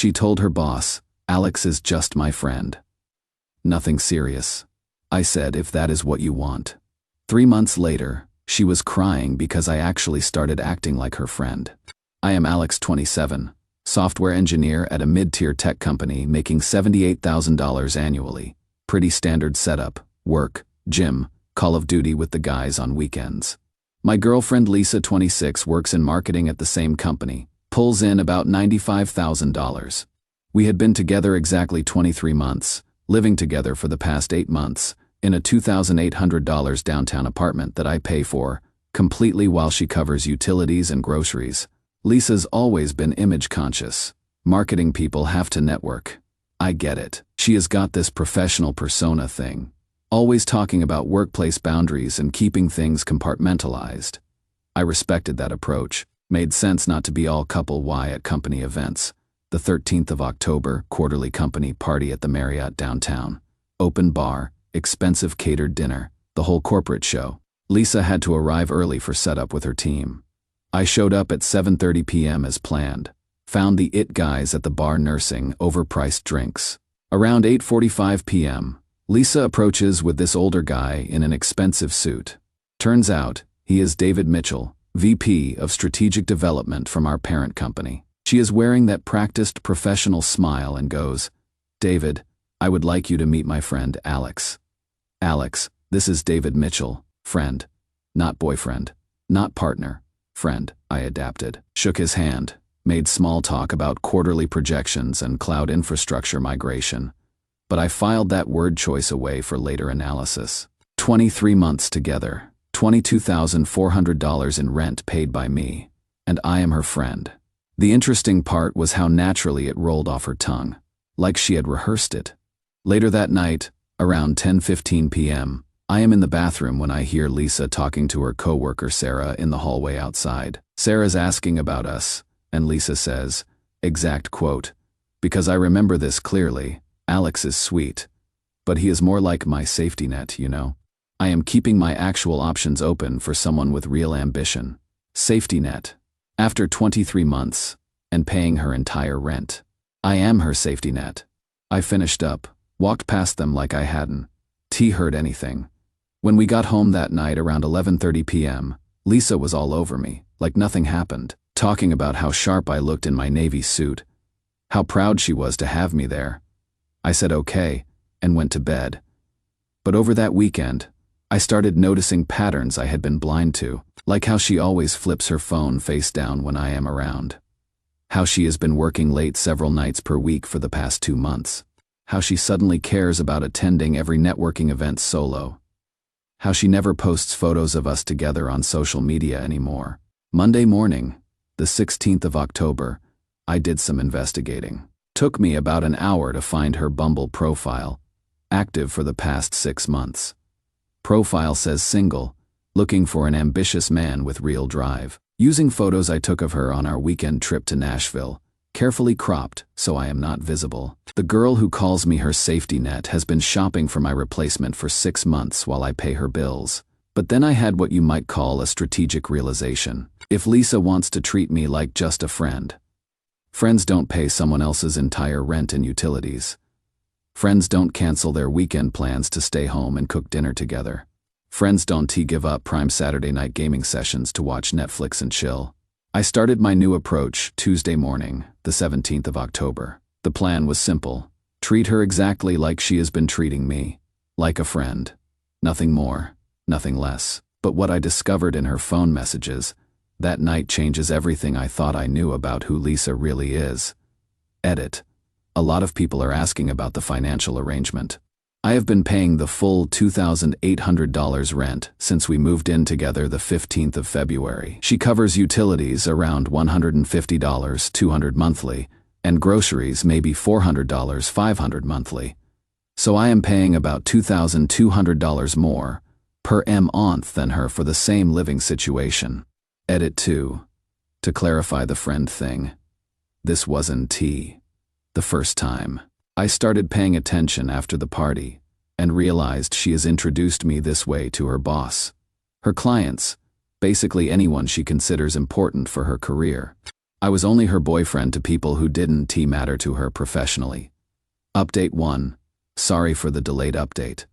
She told her boss, "Alex is just my friend. Nothing serious." I said, "If that is what you want." 3 months later, she was crying because I actually started acting like her friend. I am Alex, 27, software engineer at a mid-tier tech company making $78,000 annually. Pretty standard setup: work, gym, Call of Duty with the guys on weekends. My girlfriend Lisa, 26, works in marketing at the same company, pulls in about $95,000. We had been together exactly 23 months, living together for the past 8 months, in a $2,800 downtown apartment that I pay for, completely while she covers utilities and groceries. Lisa's always been image conscious. Marketing people have to network. I get it. She has got this professional persona thing, always talking about workplace boundaries and keeping things compartmentalized. I respected that approach. Made sense not to be all couple Y at company events. The 13th of October, quarterly company party at the Marriott downtown. Open bar, expensive catered dinner, the whole corporate show. Lisa had to arrive early for setup with her team. I showed up at 7:30 p.m. as planned. Found the IT guys at the bar nursing overpriced drinks. Around 8:45 p.m., Lisa approaches with this older guy in an expensive suit. Turns out, he is David Mitchell, VP of Strategic Development from our parent company. She is wearing that practiced professional smile and goes, "David, I would like you to meet my friend Alex." "Alex, this is David Mitchell, friend. Not boyfriend. Not partner. Friend," I adapted. Shook his hand, made small talk about quarterly projections and cloud infrastructure migration. But I filed that word choice away for later analysis. 23 months together, $22,400 in rent paid by me, and I am her friend. The interesting part was how naturally it rolled off her tongue, like she had rehearsed it. Later that night, around 10:15 p.m., I am in the bathroom when I hear Lisa talking to her coworker Sarah in the hallway outside. Sarah's asking about us, and Lisa says, exact quote, "Because I remember this clearly, Alex is sweet, but he is more like my safety net, you know? I am keeping my actual options open for someone with real ambition." Safety net. After 23 months, and paying her entire rent. I am her safety net. I finished up, walked past them like I hadn't heard anything. When we got home that night around 11:30 p.m., Lisa was all over me, like nothing happened, talking about how sharp I looked in my navy suit, how proud she was to have me there. I said okay, and went to bed. But over that weekend, I started noticing patterns I had been blind to, like how she always flips her phone face down when I am around. How she has been working late several nights per week for the past 2 months. How she suddenly cares about attending every networking event solo. How she never posts photos of us together on social media anymore. Monday morning, the 16th of October, I did some investigating. Took me about an hour to find her Bumble profile, active for the past 6 months. Profile says single, looking for an ambitious man with real drive. Using photos I took of her on our weekend trip to Nashville, carefully cropped so I am not visible. The girl who calls me her safety net has been shopping for my replacement for 6 months while I pay her bills. But then I had what you might call a strategic realization. If Lisa wants to treat me like just a friend, friends don't pay someone else's entire rent and utilities. Friends don't cancel their weekend plans to stay home and cook dinner together. Friends don't give up prime Saturday night gaming sessions to watch Netflix and chill. I started my new approach Tuesday morning, the 17th of October. The plan was simple. Treat her exactly like she has been treating me. Like a friend. Nothing more, nothing less. But what I discovered in her phone messages that night changes everything I thought I knew about who Lisa really is. Edit. A lot of people are asking about the financial arrangement. I have been paying the full $2,800 rent since we moved in together the 15th of February. She covers utilities around $150, $200 monthly, and groceries maybe $400, $500 monthly. So I am paying about $2,200 more per month than her for the same living situation. Edit 2. To clarify the friend thing. This wasn't the first time. I started paying attention after the party and realized she has introduced me this way to her boss, her clients, basically anyone she considers important for her career. I was only her boyfriend to people who didn't matter to her professionally. Update 1. Sorry for the delayed update.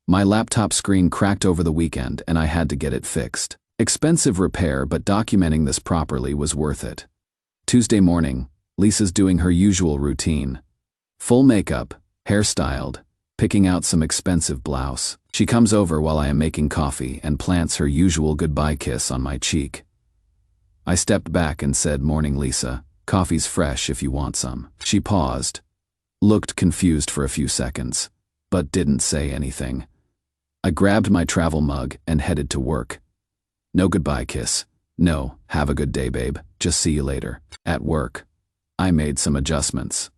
My laptop screen cracked over the weekend and I had to get it fixed. Expensive repair, but documenting this properly was worth it. Tuesday morning, Lisa's doing her usual routine. Full makeup, hairstyled, picking out some expensive blouse. She comes over while I am making coffee and plants her usual goodbye kiss on my cheek. I stepped back and said, "Morning, Lisa. Coffee's fresh if you want some." She paused, looked confused for a few seconds, but didn't say anything. I grabbed my travel mug and headed to work. No goodbye kiss. No, have a good day, babe. Just see you later. At work, I made some adjustments.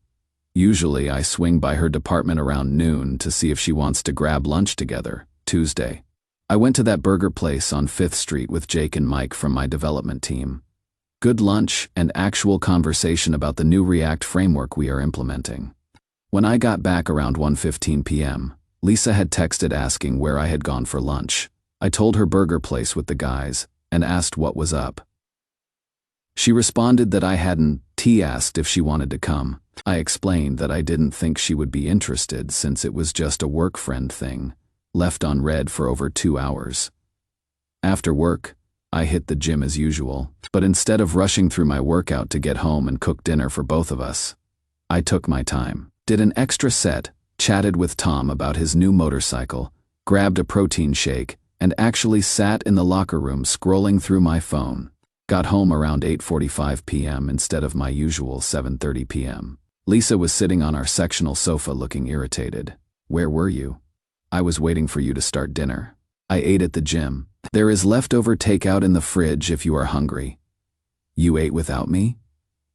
Usually I swing by her department around noon to see if she wants to grab lunch together. Tuesday, I went to that burger place on 5th Street with Jake and Mike from my development team. Good lunch and actual conversation about the new React framework we are implementing. When I got back around 1:15 p.m., Lisa had texted asking where I had gone for lunch. I told her burger place with the guys and asked what was up. She responded that I hadn't asked if she wanted to come. I explained that I didn't think she would be interested since it was just a work friend thing, left on read for over 2 hours. After work, I hit the gym as usual, but instead of rushing through my workout to get home and cook dinner for both of us, I took my time, did an extra set, chatted with Tom about his new motorcycle, grabbed a protein shake, and actually sat in the locker room scrolling through my phone. Got home around 8:45 p.m. instead of my usual 7:30 p.m. Lisa was sitting on our sectional sofa looking irritated. "Where were you?" "I was waiting for you to start dinner." "I ate at the gym. There is leftover takeout in the fridge if you are hungry." "You ate without me?"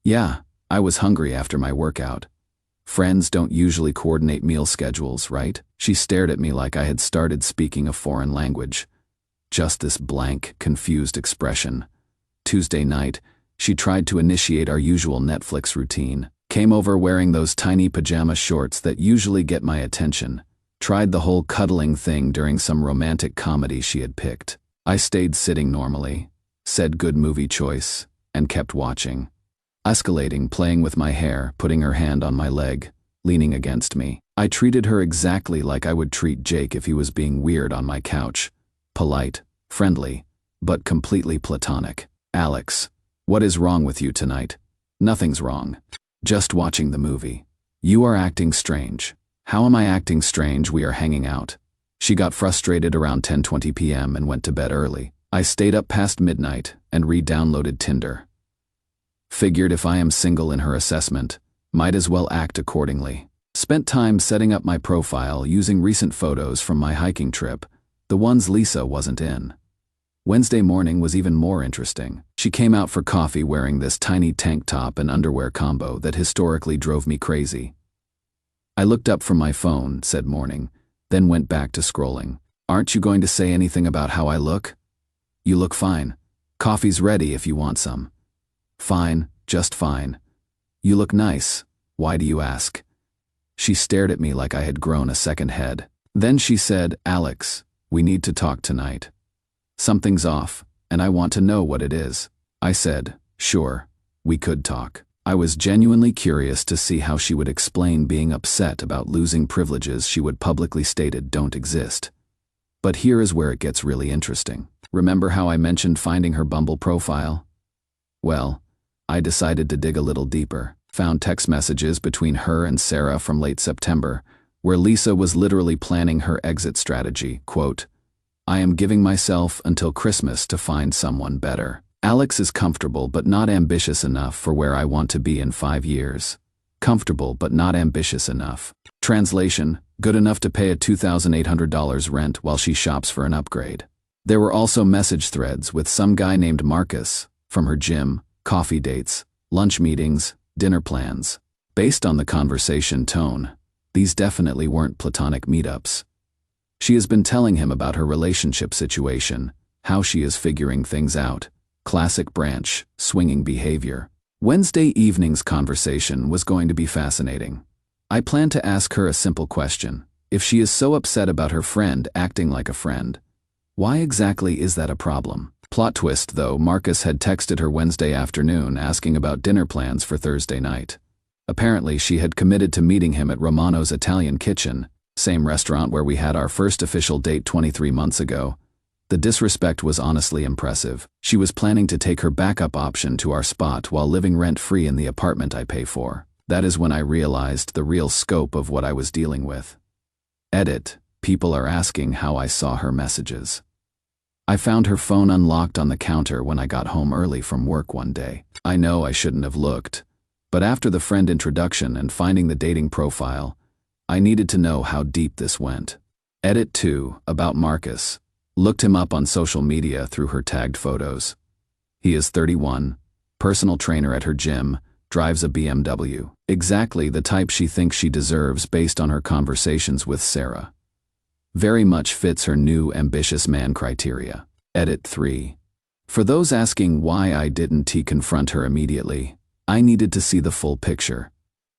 "Yeah, I was hungry after my workout. Friends don't usually coordinate meal schedules, right?" She stared at me like I had started speaking a foreign language. Just this blank, confused expression. Tuesday night, she tried to initiate our usual Netflix routine, came over wearing those tiny pajama shorts that usually get my attention, tried the whole cuddling thing during some romantic comedy she had picked. I stayed sitting normally, said good movie choice, and kept watching. Escalating, playing with my hair, putting her hand on my leg, leaning against me. I treated her exactly like I would treat Jake if he was being weird on my couch. Polite, friendly, but completely platonic. "Alex, what is wrong with you tonight?" "Nothing's wrong. Just watching the movie." "You are acting strange." "How am I acting strange? We are hanging out." She got frustrated around 10:20 p.m. and went to bed early. I stayed up past midnight and re-downloaded Tinder. Figured if I am single in her assessment, might as well act accordingly. Spent time setting up my profile using recent photos from my hiking trip, the ones Lisa wasn't in. Wednesday morning was even more interesting. She came out for coffee wearing this tiny tank top and underwear combo that historically drove me crazy. I looked up from my phone, said morning, then went back to scrolling. "Aren't you going to say anything about how I look?" "You look fine. Coffee's ready if you want some." "Fine, just fine." "You look nice. Why do you ask?" She stared at me like I had grown a second head. Then she said, "Alex, we need to talk tonight. Something's off, and I want to know what it is." I said, "Sure, we could talk." I was genuinely curious to see how she would explain being upset about losing privileges she would publicly stated don't exist. But here is where it gets really interesting. Remember how I mentioned finding her Bumble profile? Well, I decided to dig a little deeper. Found text messages between her and Sarah from late September, where Lisa was literally planning her exit strategy. Quote, "I am giving myself until Christmas to find someone better. Alex is comfortable but not ambitious enough for where I want to be in 5 years. Comfortable but not ambitious enough." Translation, good enough to pay a $2,800 rent while she shops for an upgrade. There were also message threads with some guy named Marcus, from her gym, coffee dates, lunch meetings, dinner plans. Based on the conversation tone, these definitely weren't platonic meetups. She has been telling him about her relationship situation, how she is figuring things out. Classic branch, swinging behavior. Wednesday evening's conversation was going to be fascinating. I planned to ask her a simple question. If she is so upset about her friend acting like a friend, why exactly is that a problem? Plot twist though, Marcus had texted her Wednesday afternoon asking about dinner plans for Thursday night. Apparently she had committed to meeting him at Romano's Italian Kitchen, same restaurant where we had our first official date 23 months ago. The disrespect was honestly impressive. She was planning to take her backup option to our spot while living rent-free in the apartment I pay for. That is when I realized the real scope of what I was dealing with. Edit. People are asking how I saw her messages. I found her phone unlocked on the counter when I got home early from work one day. I know I shouldn't have looked, but after the friend introduction and finding the dating profile, I needed to know how deep this went. Edit 2. About Marcus. Looked him up on social media through her tagged photos. He is 31, personal trainer at her gym, drives a BMW. Exactly the type she thinks she deserves based on her conversations with Sarah. Very much fits her new ambitious man criteria. Edit 3. For those asking why I didn't confront her immediately, I needed to see the full picture.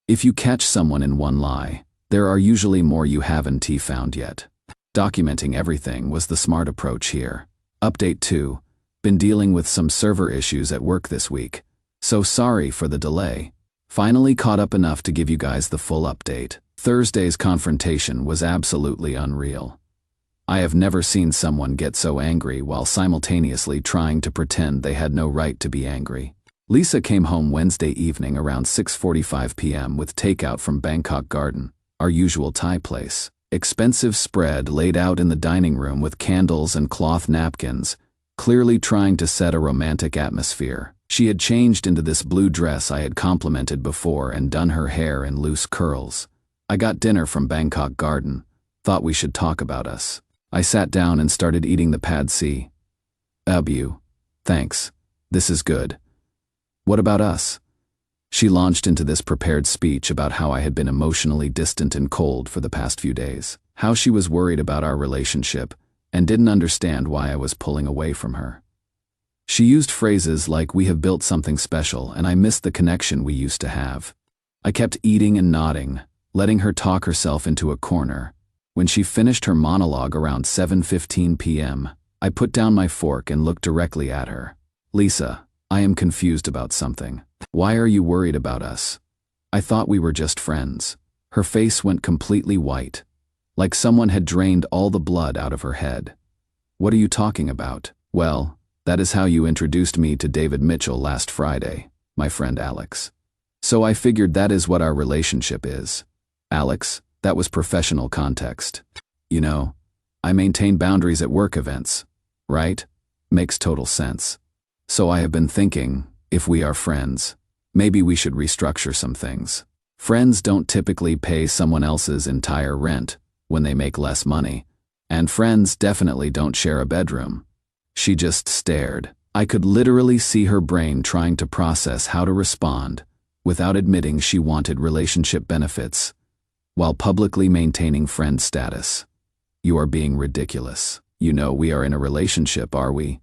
If you catch someone in one lie, there are usually more you haven't found yet. Documenting everything was the smart approach here. Update 2. Been dealing with some server issues at work this week, so sorry for the delay. Finally caught up enough to give you guys the full update. Thursday's confrontation was absolutely unreal. I have never seen someone get so angry while simultaneously trying to pretend they had no right to be angry. Lisa came home Wednesday evening around 6:45 p.m. with takeout from Bangkok Garden, our usual Thai place. Expensive spread laid out in the dining room with candles and cloth napkins, clearly trying to set a romantic atmosphere. She had changed into this blue dress I had complimented before and done her hair in loose curls. I got dinner from Bangkok Garden, thought we should talk about us. I sat down and started eating the pad see. You. Thanks. This is good. What about us? She launched into this prepared speech about how I had been emotionally distant and cold for the past few days, how she was worried about our relationship and didn't understand why I was pulling away from her. She used phrases like "we have built something special and I miss the connection we used to have." I kept eating and nodding, letting her talk herself into a corner. When she finished her monologue around 7:15 p.m., I put down my fork and looked directly at her. Lisa, I am confused about something. Why are you worried about us? I thought we were just friends. Her face went completely white, like someone had drained all the blood out of her head. What are you talking about? Well, that is how you introduced me to David Mitchell last Friday, my friend Alex. So I figured that is what our relationship is. Alex, that was professional context. You know, I maintain boundaries at work events, right? Makes total sense. So I have been thinking, if we are friends, maybe we should restructure some things. Friends don't typically pay someone else's entire rent when they make less money, and friends definitely don't share a bedroom. She just stared. I could literally see her brain trying to process how to respond without admitting she wanted relationship benefits while publicly maintaining friend status. You are being ridiculous. You know we are in a relationship, are we?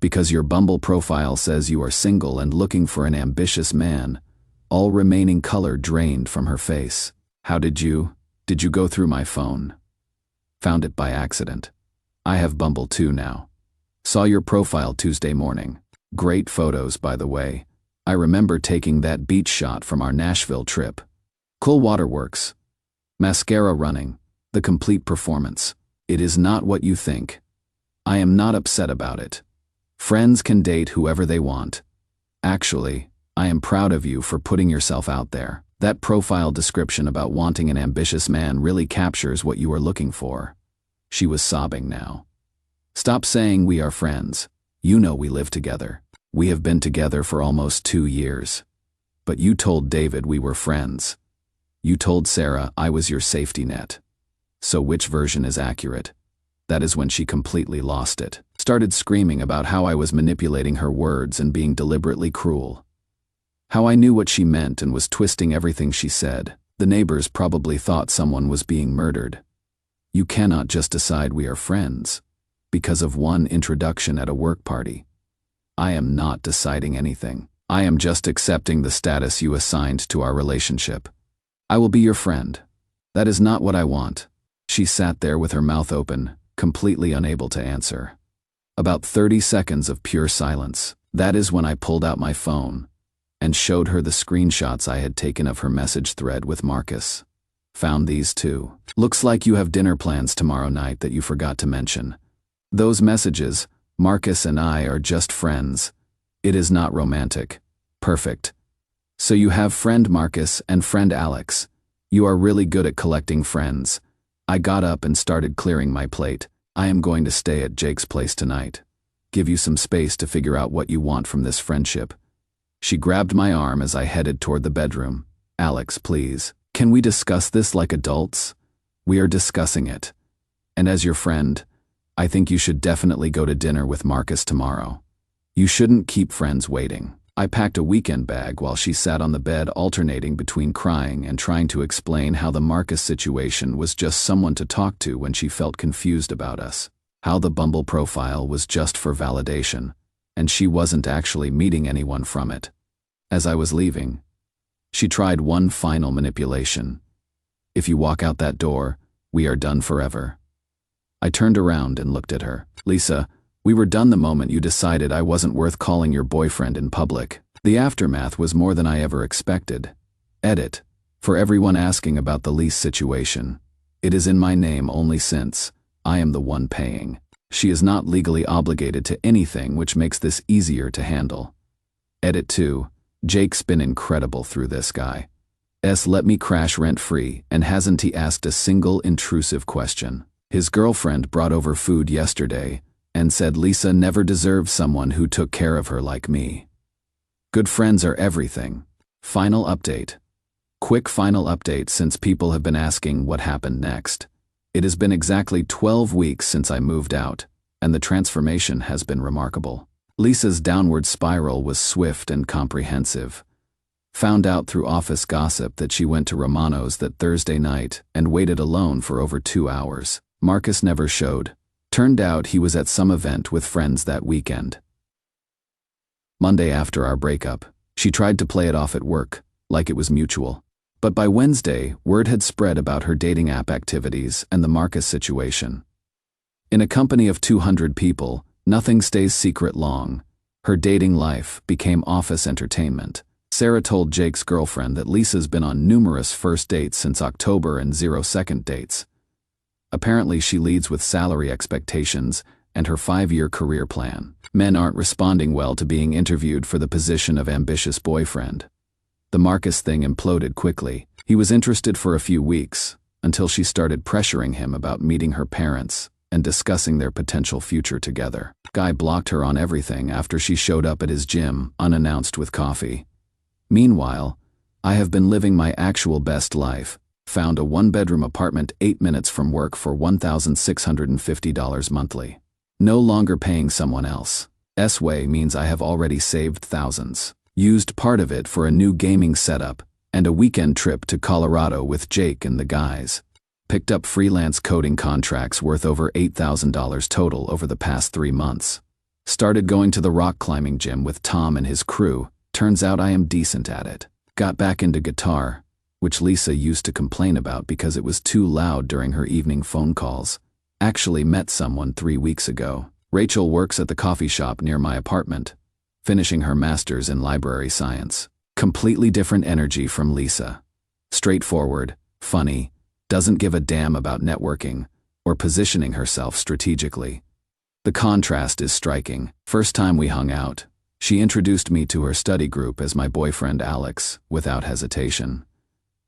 Because your Bumble profile says you are single and looking for an ambitious man. All remaining color drained from her face. How did you go through my phone? Found it by accident. I have Bumble too now. Saw your profile Tuesday morning. Great photos, by the way. I remember taking that beach shot from our Nashville trip. Cool waterworks. Mascara running. The complete performance. It is not what you think. I am not upset about it. Friends can date whoever they want. Actually, I am proud of you for putting yourself out there. That profile description about wanting an ambitious man really captures what you are looking for. She was sobbing now. Stop saying we are friends. You know we live together. We have been together for almost 2 years. But you told David we were friends. You told Sarah I was your safety net. So which version is accurate? That is when she completely lost it. Started screaming about how I was manipulating her words and being deliberately cruel. How I knew what she meant and was twisting everything she said. The neighbors probably thought someone was being murdered. You cannot just decide we are friends because of one introduction at a work party. I am not deciding anything. I am just accepting the status you assigned to our relationship. I will be your friend. That is not what I want. She sat there with her mouth open, completely unable to answer. About 30 seconds of pure silence. That is when I pulled out my phone and showed her the screenshots I had taken of her message thread with Marcus. Found these too. Looks like you have dinner plans tomorrow night that you forgot to mention. Those messages, Marcus and I are just friends. It is not romantic. Perfect. So you have friend Marcus and friend Alex. You are really good at collecting friends. I got up and started clearing my plate. I am going to stay at Jake's place tonight. Give you some space to figure out what you want from this friendship. She grabbed my arm as I headed toward the bedroom. Alex, please. Can we discuss this like adults? We are discussing it. And as your friend, I think you should definitely go to dinner with Marcus tomorrow. You shouldn't keep friends waiting. I packed a weekend bag while she sat on the bed alternating between crying and trying to explain how the Marcus situation was just someone to talk to when she felt confused about us. How the Bumble profile was just for validation, and she wasn't actually meeting anyone from it. As I was leaving, she tried one final manipulation. If you walk out that door, we are done forever. I turned around and looked at her. Lisa, we were done the moment you decided I wasn't worth calling your boyfriend in public. The aftermath was more than I ever expected. Edit. For everyone asking about the lease situation, it is in my name only since I am the one paying. She is not legally obligated to anything, which makes this easier to handle. Edit 2. Jake's been incredible through this guy. Let me crash rent-free, and hasn't he asked a single intrusive question. His girlfriend brought over food yesterday and said Lisa never deserved someone who took care of her like me. Good friends are everything. Final update. Quick final update since people have been asking what happened next. It has been exactly 12 weeks since I moved out, and the transformation has been remarkable. Lisa's downward spiral was swift and comprehensive. Found out through office gossip that she went to Romano's that Thursday night and waited alone for over 2 hours. Marcus never showed. Turned out he was at some event with friends that weekend. Monday after our breakup, she tried to play it off at work, like it was mutual. But by Wednesday, word had spread about her dating app activities and the Marcus situation. In a company of 200 people, nothing stays secret long. Her dating life became office entertainment. Sarah told Jake's girlfriend that Lisa's been on numerous first dates since October and 0 second dates. Apparently she leads with salary expectations and her 5-year career plan. Men aren't responding well to being interviewed for the position of ambitious boyfriend. The Marcus thing imploded quickly. He was interested for a few weeks, until she started pressuring him about meeting her parents and discussing their potential future together. Guy blocked her on everything after she showed up at his gym, unannounced with coffee. Meanwhile, I have been living my actual best life. Found a 1-bedroom apartment 8 minutes from work for $1,650 monthly. No longer paying someone else. S-way means I have already saved thousands. Used part of it for a new gaming setup and a weekend trip to Colorado with Jake and the guys. Picked up freelance coding contracts worth over $8,000 total over the past 3 months. Started going to the rock climbing gym with Tom and his crew. Turns out I am decent at it. Got back into guitar, which Lisa used to complain about because it was too loud during her evening phone calls. Actually met someone 3 weeks ago. Rachel works at the coffee shop near my apartment, finishing her master's in library science. Completely different energy from Lisa. Straightforward, funny, doesn't give a damn about networking or positioning herself strategically. The contrast is striking. First time we hung out, she introduced me to her study group as my boyfriend Alex, without hesitation.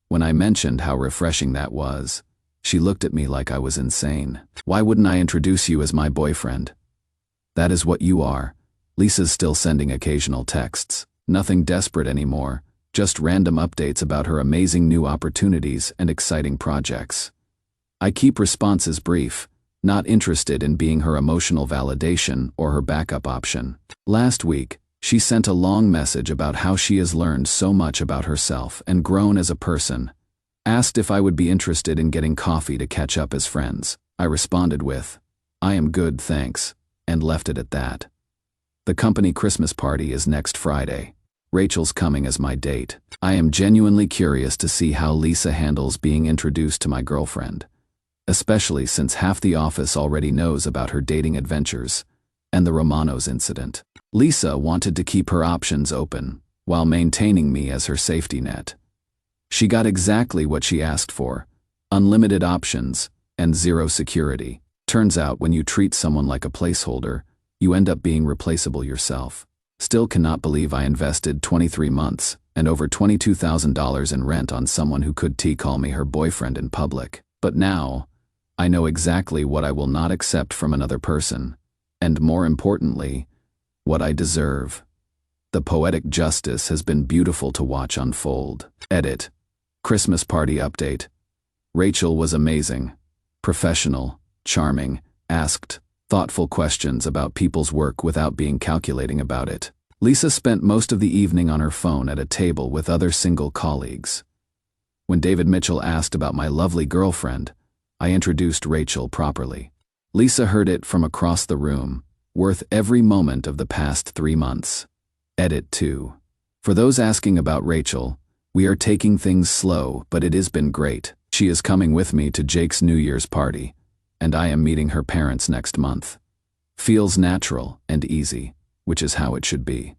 When I mentioned how refreshing that was, she looked at me like I was insane. Why wouldn't I introduce you as my boyfriend? That is what you are. Lisa's still sending occasional texts. Nothing desperate anymore, just random updates about her amazing new opportunities and exciting projects. I keep responses brief, not interested in being her emotional validation or her backup option. Last week, she sent a long message about how she has learned so much about herself and grown as a person. Asked if I would be interested in getting coffee to catch up as friends. I responded with, "I am good, thanks," and left it at that. The company Christmas party is next Friday. Rachel's coming as my date. I am genuinely curious to see how Lisa handles being introduced to my girlfriend, especially since half the office already knows about her dating adventures. and the Romanos incident. Lisa wanted to keep her options open, while maintaining me as her safety net. She got exactly what she asked for: unlimited options and zero security. Turns out when you treat someone like a placeholder, you end up being replaceable yourself. Still cannot believe I invested 23 months and over $22,000 in rent on someone who could call me her boyfriend in public. But now, I know exactly what I will not accept from another person, and more importantly, what I deserve. The poetic justice has been beautiful to watch unfold. Edit. Christmas party update. Rachel was amazing, professional, charming, asked thoughtful questions about people's work without being calculating about it. Lisa spent most of the evening on her phone at a table with other single colleagues. When David Mitchell asked about my lovely girlfriend, I introduced Rachel properly. Lisa heard it from across the room, worth every moment of the past 3 months. Edit 2. For those asking about Rachel, we are taking things slow, but it has been great. She is coming with me to Jake's New Year's party, and I am meeting her parents next month. Feels natural and easy, which is how it should be.